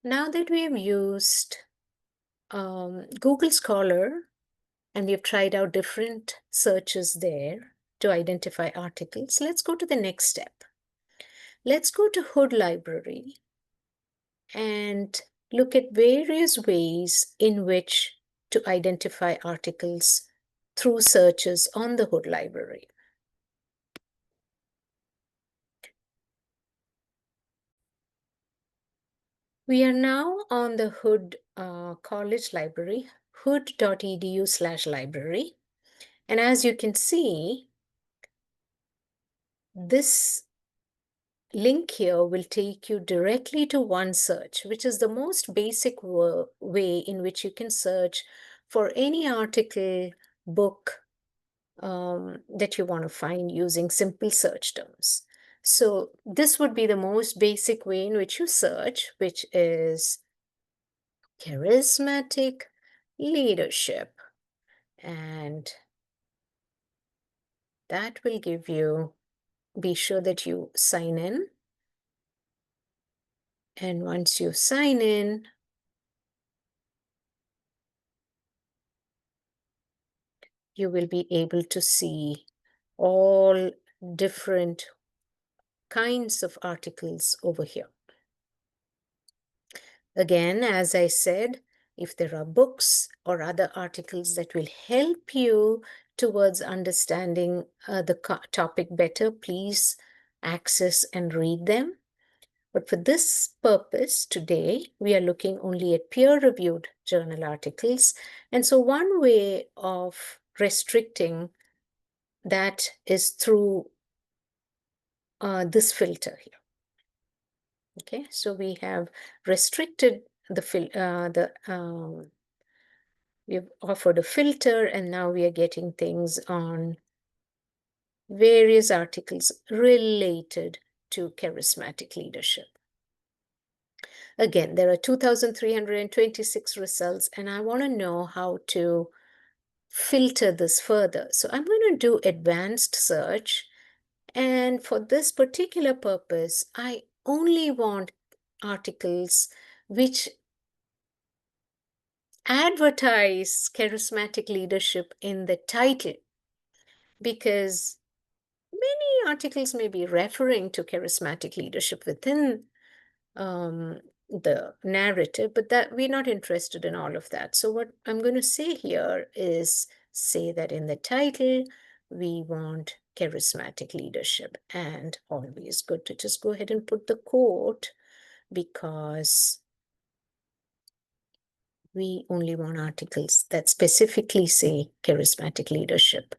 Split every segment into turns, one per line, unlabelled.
Now that we have used Google Scholar and we have tried out different searches there to identify articles, let's go to the next step. Let's go to Hood Library and look at various ways in which to identify articles through searches on the Hood Library. We are now on the Hood College Library, hood.edu/library. And as you can see, this link here will take you directly to OneSearch, which is the most basic way in which you can search for any article, book that you want to find using simple search terms. So this would be the most basic way in which you search, which is charismatic leadership. And that will give you, be sure that you sign in. And once you sign in, you will be able to see all different kinds of articles over here. Again, as I said, if there are books or other articles that will help you towards understanding the topic better, please access and read them. But for this purpose today, we are looking only at peer-reviewed journal articles. And so one way of restricting that is through this filter here. Okay, so we have restricted we've offered a filter, and now we are getting things on various articles related to charismatic leadership. Again, there are 2,326 results, and I want to know how to filter this further. So I'm going to do advanced search. And for this particular purpose, I only want articles which advertise charismatic leadership in the title, because many articles may be referring to charismatic leadership within the narrative, but that we're not interested in all of that. So what I'm going to say here is say that in the title, we want charismatic leadership, and always good to just go ahead and put the quote, because we only want articles that specifically say charismatic leadership.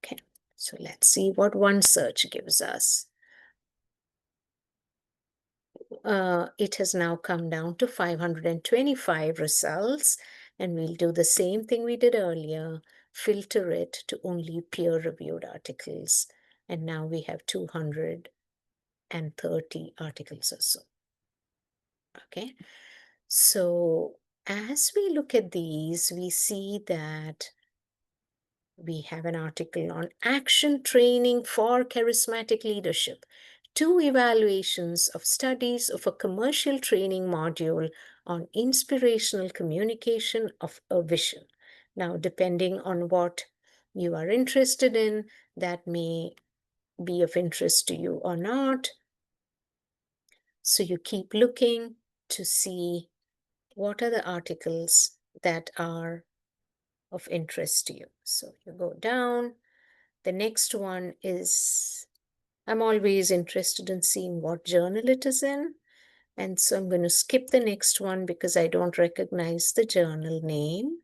Okay, so let's see what OneSearch gives us. It has now come down to 525 results, and we'll do the same thing we did earlier, filter it to only peer-reviewed articles. And now we have 230 articles or so. Okay, so as we look at these, we see that we have an article on action training for charismatic leadership, 2 evaluations of studies of a commercial training module on inspirational communication of a vision. Now, depending on what you are interested in, that may be of interest to you or not. So you keep looking to see what are the articles that are of interest to you. So you go down. The next one is, I'm always interested in seeing what journal it is in. And so I'm going to skip the next one because I don't recognize the journal name.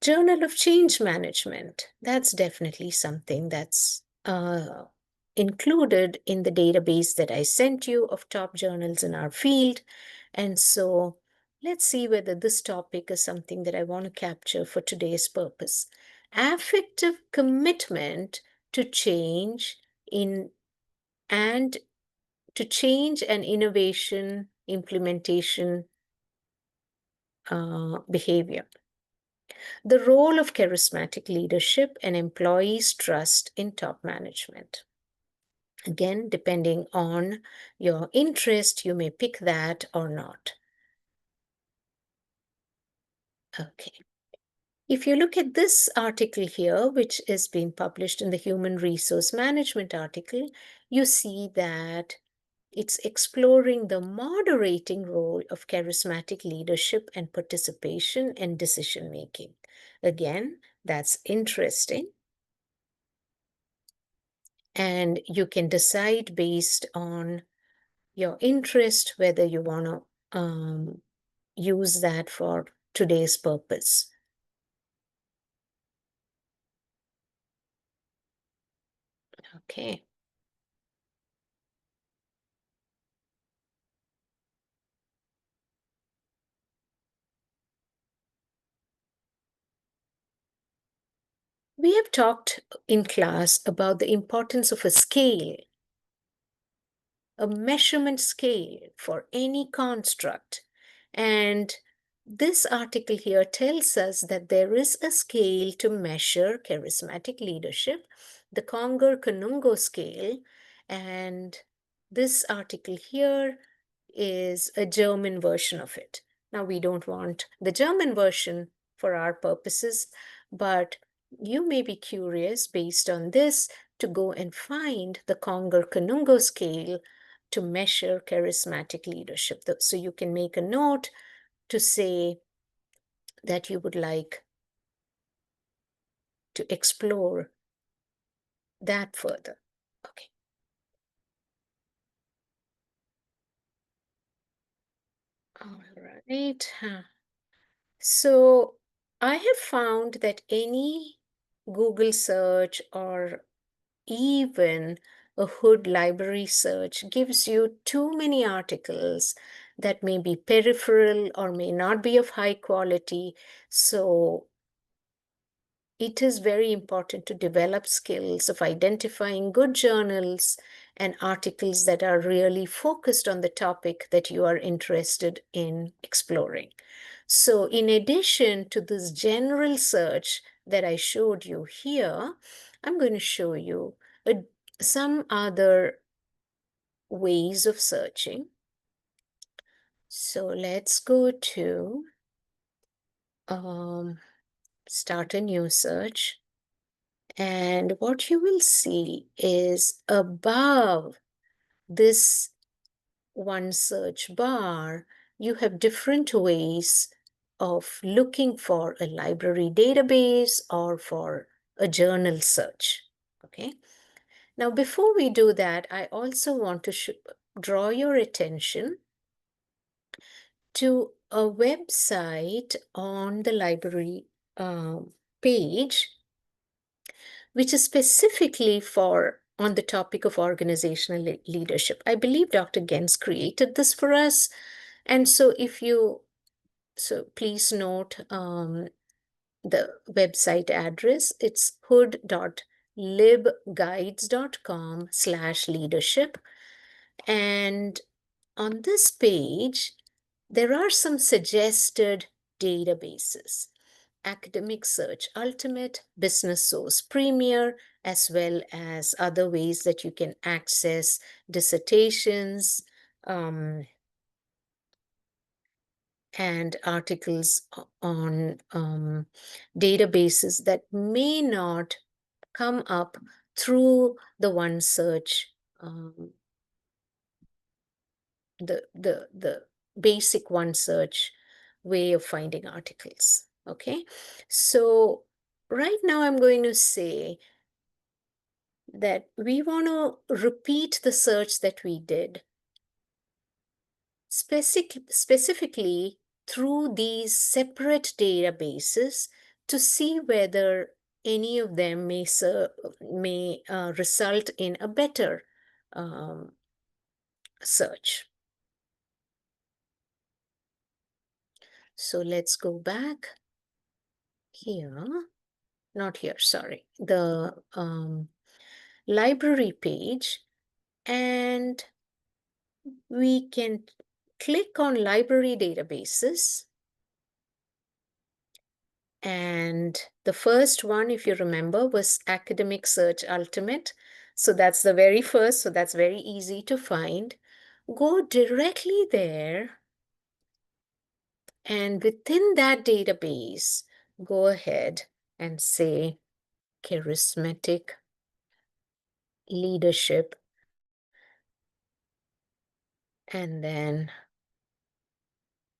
Journal of Change Management. That's definitely something that's included in the database that I sent you of top journals in our field. And so let's see whether this topic is something that I want to capture for today's purpose. Affective commitment to change and innovation implementation behavior. The role of charismatic leadership and employees' trust in top management. Again, depending on your interest, you may pick that or not. Okay. If you look at this article here, which is being published in the Human Resource Management article, you see that it's exploring the moderating role of charismatic leadership and participation in decision making. Again, that's interesting. And you can decide based on your interest whether you want to use that for today's purpose. Okay. We have talked in class about the importance of a scale, a measurement scale for any construct. And this article here tells us that there is a scale to measure charismatic leadership, the Conger-Konungo scale. And this article here is a German version of it. Now, we don't want the German version for our purposes, but you may be curious based on this to go and find the Conger-Konungo scale to measure charismatic leadership. So you can make a note to say that you would like to explore that further. Okay. All right. So I have found that any Google search or even a Hood library search gives you too many articles that may be peripheral or may not be of high quality. So it is very important to develop skills of identifying good journals and articles that are really focused on the topic that you are interested in exploring. So in addition to this general search that I showed you here, I'm going to show you some other ways of searching. So let's go to start a new search. And what you will see is above this one search bar, you have different ways of looking for a library database or for a journal search. Okay. Now, before we do that, I also want to draw your attention to a website on the library page, which is specifically for on the topic of organizational leadership. I believe Dr. Gens created this for us. And so so please note the website address. It's hood.libguides.com/leadership. And on this page, there are some suggested databases. Academic Search Ultimate, Business Source Premier, as well as other ways that you can access dissertations and articles on databases that may not come up through the OneSearch, the basic OneSearch way of finding articles. Okay, so right now I'm going to say that we want to repeat the search that we did, specifically through these separate databases to see whether any of them may result in a better search. So let's go back here, not here, sorry, the library page, and we can click on library databases. And the first one, if you remember, was Academic Search Ultimate. So that's the very first, so that's very easy to find. Go directly there, and within that database, go ahead and say charismatic leadership, and then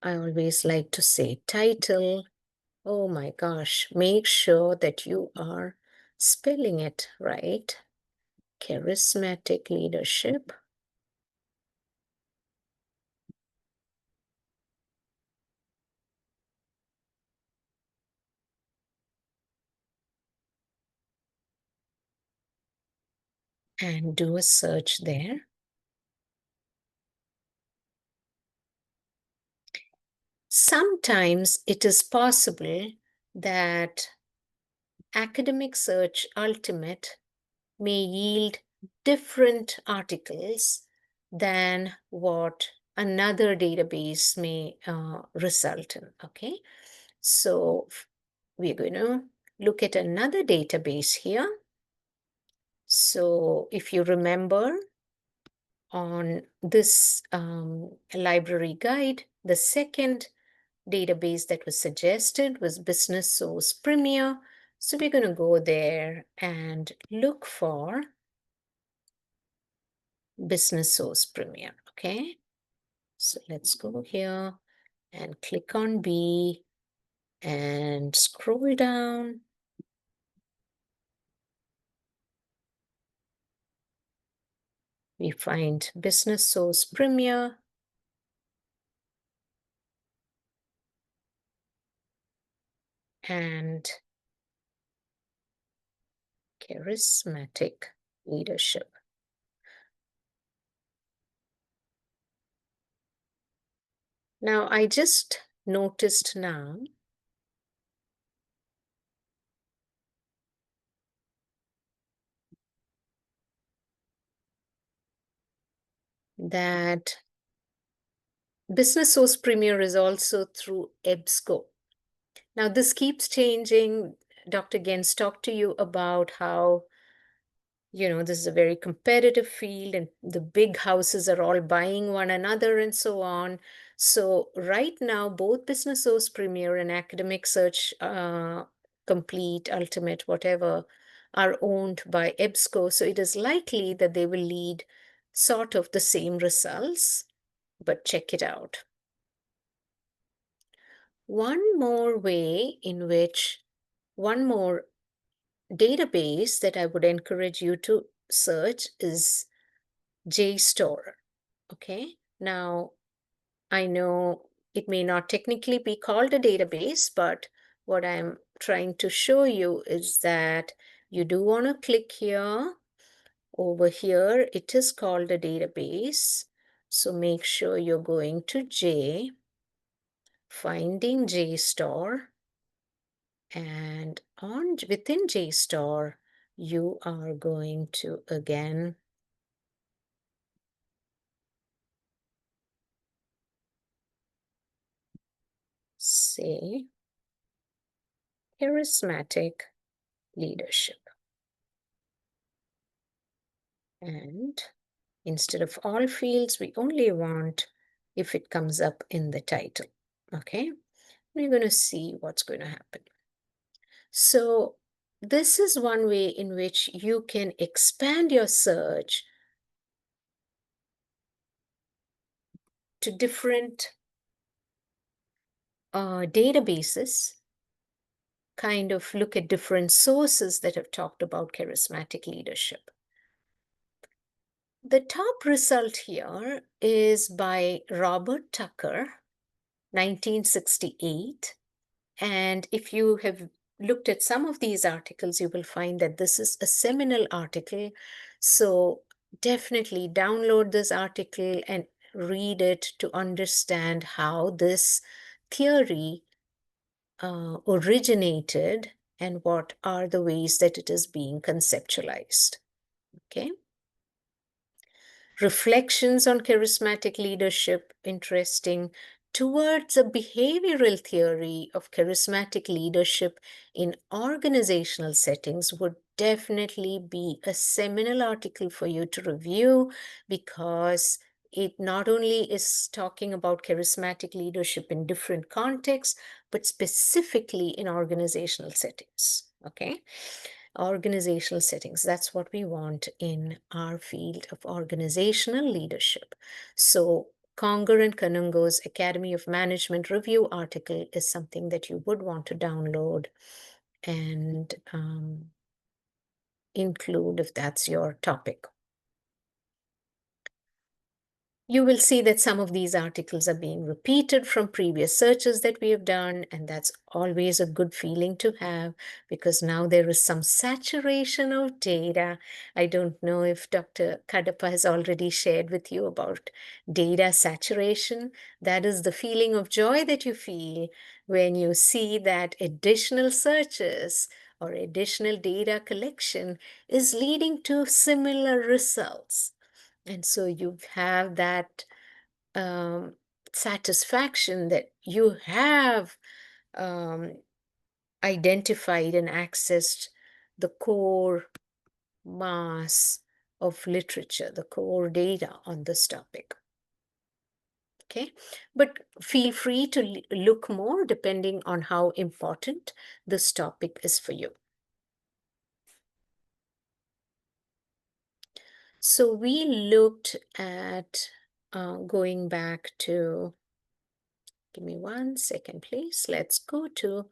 I always like to say title. Oh my gosh, make sure that you are spelling it right. Charismatic leadership. And do a search there. Sometimes it is possible that Academic Search Ultimate may yield different articles than what another database may result in, okay? So we're going to look at another database here. So if you remember, on this library guide, the second database that was suggested was Business Source Premier. So we're going to go there and look for Business Source Premier, okay? So let's go here and click on B and scroll down. We find Business Source Premier. And charismatic leadership. Now, I just noticed now that Business Source Premier is also through EBSCO. Now, this keeps changing. Dr. Gens talked to you about how, this is a very competitive field and the big houses are all buying one another and so on. So right now, both Business Source Premier and Academic Search Complete, Ultimate, whatever, are owned by EBSCO. So it is likely that they will lead sort of the same results, but check it out. One more database that I would encourage you to search is JSTOR. Okay, now I know it may not technically be called a database, but what I'm trying to show you is that you do want to click here. Over here, it is called a database. So make sure you're going to J, finding JSTOR, and within JSTOR, you are going to again say charismatic leadership. And instead of all fields, we only want if it comes up in the title. Okay, we're going to see what's going to happen. So this is one way in which you can expand your search to different databases, kind of look at different sources that have talked about charismatic leadership. The top result here is by Robert Tucker, 1968. And if you have looked at some of these articles, you will find that this is a seminal article. So definitely download this article and read it to understand how this theory originated and what are the ways that it is being conceptualized. Okay. Reflections on charismatic leadership, interesting. towards a behavioral theory of charismatic leadership in organizational settings would definitely be a seminal article for you to review, because it not only is talking about charismatic leadership in different contexts, but specifically in organizational settings. Okay. Organizational settings, that's what we want in our field of organizational leadership. So Conger and Kanungo's Academy of Management Review article is something that you would want to download and include if that's your topic. You will see that some of these articles are being repeated from previous searches that we have done, and that's always a good feeling to have, because now there is some saturation of data. I don't know if Dr. Kadapa has already shared with you about data saturation. That is the feeling of joy that you feel when you see that additional searches or additional data collection is leading to similar results. And so you have that satisfaction that you have identified and accessed the core mass of literature, the core data on this topic. Okay, but feel free to look more depending on how important this topic is for you. So we looked at going back to, give me 1 second, please. Let's go to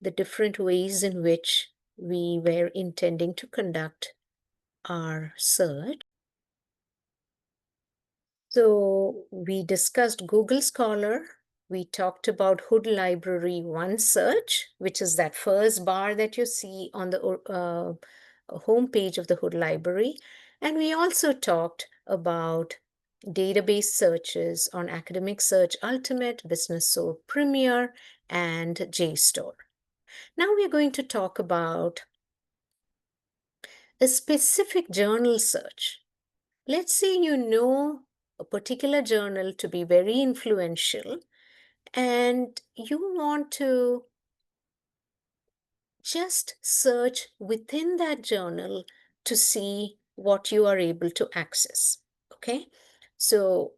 the different ways in which we were intending to conduct our search. So we discussed Google Scholar. We talked about Hood Library OneSearch, which is that first bar that you see on the home page of the Hood Library. And we also talked about database searches on Academic Search Ultimate, Business Soul Premier, and JSTOR. Now we're going to talk about a specific journal search. Let's say you know a particular journal to be very influential and you want to just search within that journal to see what you are able to access. Okay, so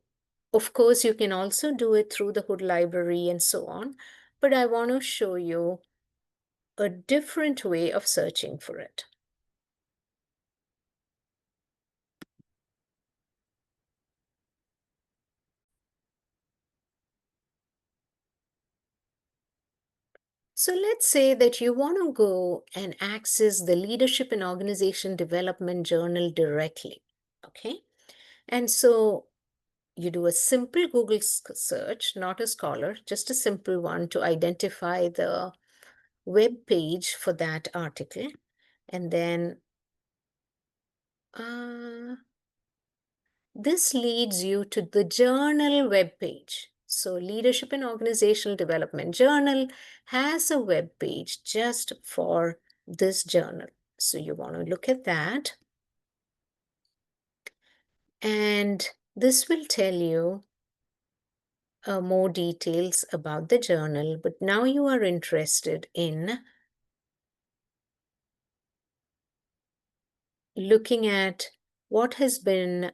of course you can also do it through the Hood Library and so on, but I want to show you a different way of searching for it. So let's say that you want to go and access the Leadership and Organization Development Journal directly, okay? And so you do a simple Google search, not a Scholar, just a simple one to identify the web page for that article. And then this leads you to the journal web page. So Leadership and Organizational Development Journal has a web page just for this journal. So you want to look at that. And this will tell you more details about the journal. But now you are interested in looking at what has been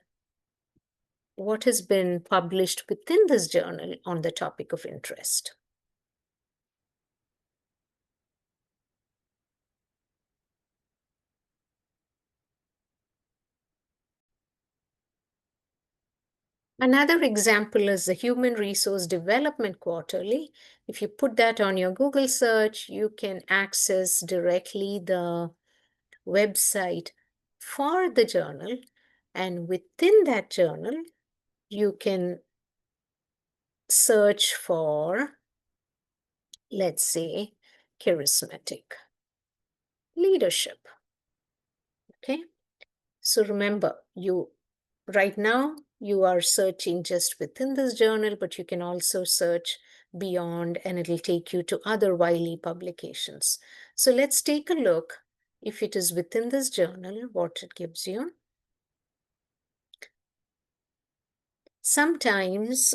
published within this journal on the topic of interest. Another example is the Human Resource Development Quarterly. If you put that on your Google search, you can access directly the website for the journal. And within that journal, you can search for, let's say, charismatic leadership. Okay. So remember, right now you are searching just within this journal, but you can also search beyond and it'll take you to other Wiley publications. So let's take a look if it is within this journal, what it gives you. Sometimes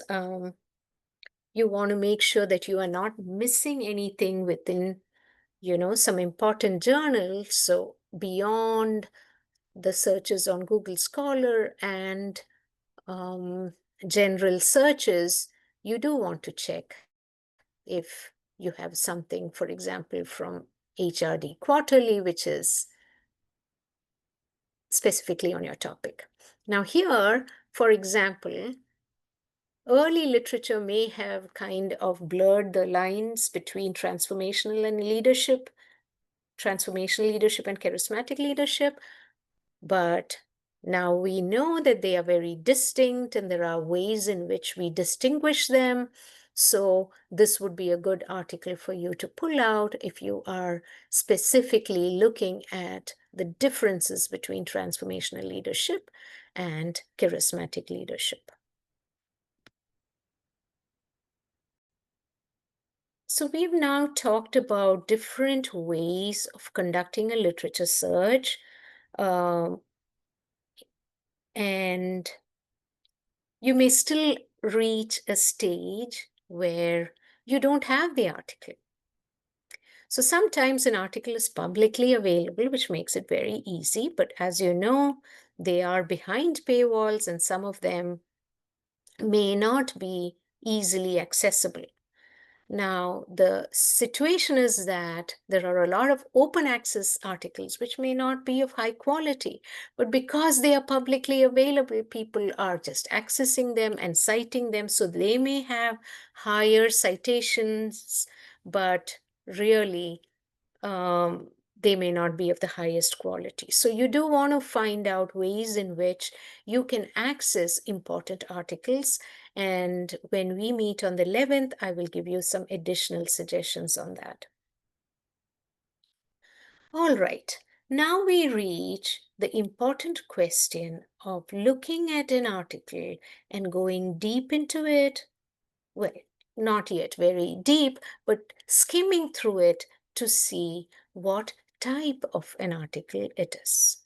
You want to make sure that you are not missing anything within, some important journals. So beyond the searches on Google Scholar and um, general searches, you do want to check if you have something, for example, from HRD Quarterly, which is specifically on your topic. Now here, for example, early literature may have kind of blurred the lines between transformational leadership and charismatic leadership, but now we know that they are very distinct and there are ways in which we distinguish them. So this would be a good article for you to pull out if you are specifically looking at the differences between transformational leadership and charismatic leadership. So we've now talked about different ways of conducting a literature search, um, and you may still reach a stage where you don't have the article. So sometimes an article is publicly available, which makes it very easy, but as you know, they are behind paywalls and some of them may not be easily accessible. Now, the situation is that there are a lot of open access articles which may not be of high quality, but because they are publicly available, people are just accessing them and citing them. So they may have higher citations, but really they may not be of the highest quality. So you do want to find out ways in which you can access important articles. And when we meet on the 11th, I will give you some additional suggestions on that. All right, now we reach the important question of looking at an article and going deep into it. Well, not yet very deep, but skimming through it to see what type of an article it is.